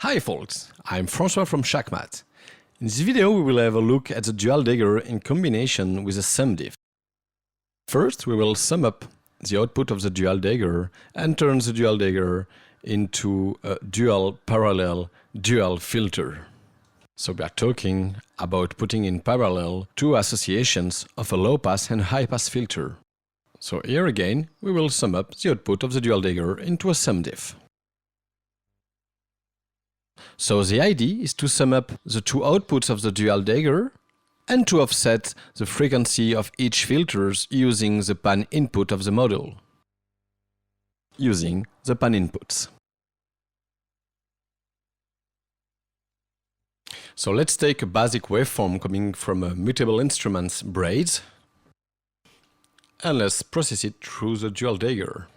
Hi folks, I'm François from Shakmat. In this video we will have a look at the Dual Dagger in combination with a SumDif. First we will sum up the output of the Dual Dagger and turn the Dual Dagger into a dual parallel dual filter. So we are talking about putting in parallel two associations of a low pass and high pass filter. So here again we will sum up the output of the Dual Dagger into a SumDif. So the idea is to sum up the two outputs of the Dual Dagger and to offset the frequency of each filters using the pan input of the module. Using the pan inputs. So let's take a basic waveform coming from a mutable instruments braids and let's process it through the Dual Dagger.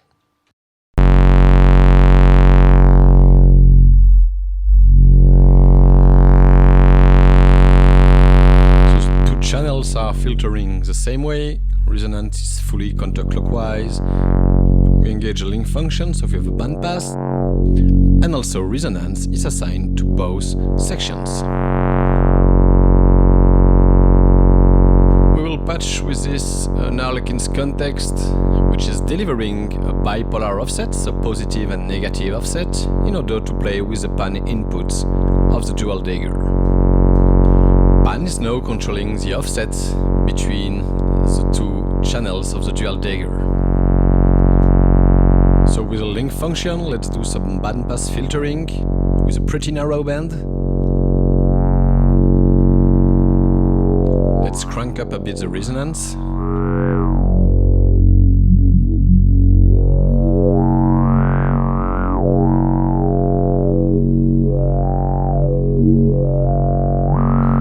Channels are filtering the same way, resonance is fully counterclockwise, we engage a link function, so we have a bandpass, and also resonance is assigned to both sections. We will patch with this an Harlequin's context, which is delivering a bipolar offset, so positive and negative offset, in order to play with the pan inputs of the Dual Dagger. Pan is now controlling the offset between the two channels of the Dual Dagger. So with a link function, let's do some bandpass filtering with a pretty narrow band. Let's crank up a bit the resonance.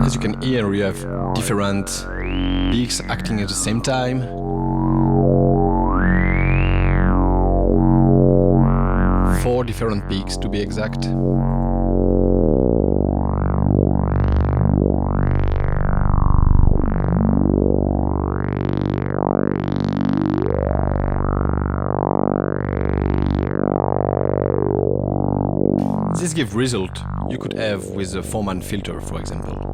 As you can hear, we have different peaks acting at the same time. Four different peaks to be exact. This gives result you could have with a 4-man filter, for example.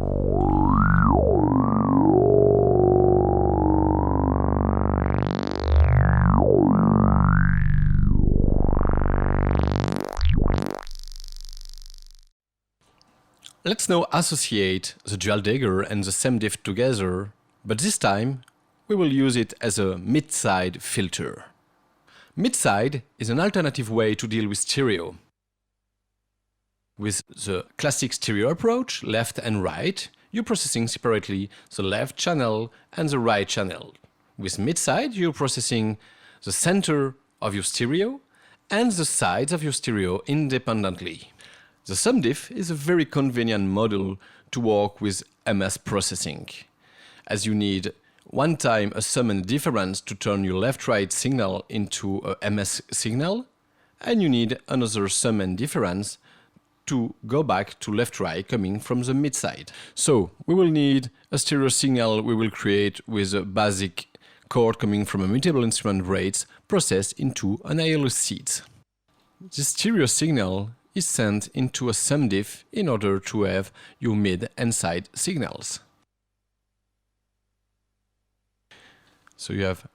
Let's now associate the Dual Dagger and the SumDif together, but this time we will use it as a mid-side filter. Mid-side is an alternative way to deal with stereo. With the classic stereo approach, left and right, you're processing separately the left channel and the right channel. With mid-side, you're processing the center of your stereo and the sides of your stereo independently. The SumDif is a very convenient module to work with MS processing, as you need one time a sum and difference to turn your left-right signal into a MS signal, and you need another sum and difference to go back to left-right coming from the mid-side. So we will need a stereo signal we will create with a basic chord coming from a mutable instrument braids processed into an ALO seed. This stereo signal is sent into a SumDif in order to have your mid and side signals. So you have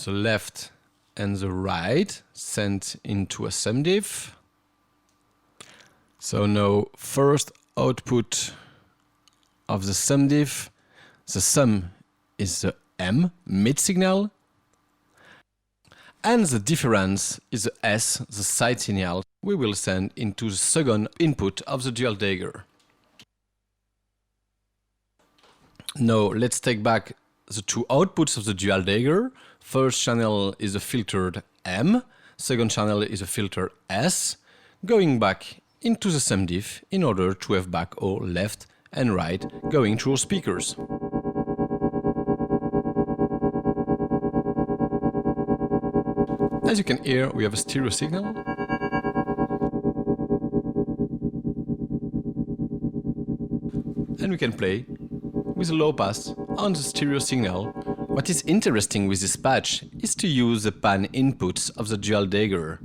the left and the right sent into a SumDif. So now first output of the SumDif, the sum is the M mid signal, and the difference is the S, the side signal, we will send into the second input of the Dual Dagger. Now let's take back the two outputs of the Dual Dagger. First channel is a filtered M, second channel is a filtered S, going back into the SumDif in order to have back all left and right going through our speakers. As you can hear, we have a stereo signal. And we can play with a low pass on the stereo signal. What is interesting with this patch is to use the pan inputs of the Dual Dagger.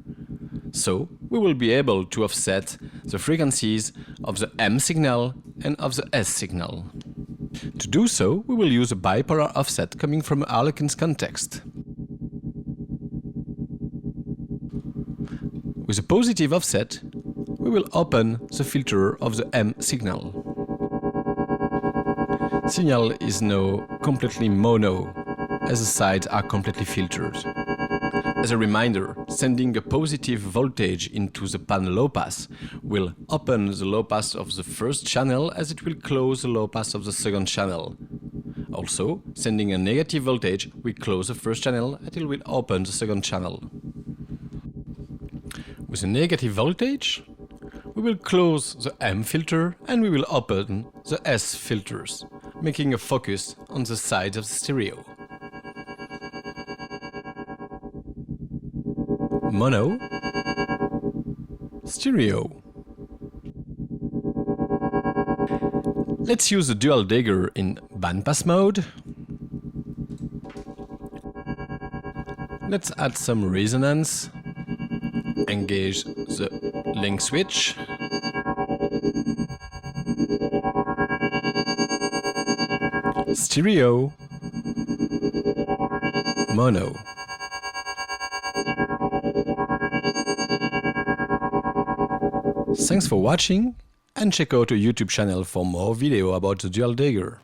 So we will be able to offset the frequencies of the M signal and of the S signal. To do so, we will use a bipolar offset coming from Harlequin's context. With a positive offset, we will open the filter of the M signal. Signal is now completely mono, as the sides are completely filtered. As a reminder, sending a positive voltage into the pan low pass will open the low pass of the first channel as it will close the low pass of the second channel. Also, sending a negative voltage will close the first channel and it will open the second channel. With a negative voltage, we will close the M filter and we will open the S filters, making a focus on the sides of the stereo. Mono, stereo. Let's use the Dual Dagger in bandpass mode. Let's add some resonance. Engage the link switch. Stereo. Mono. Thanks for watching, and check out our YouTube channel for more video about the Dual Dagger.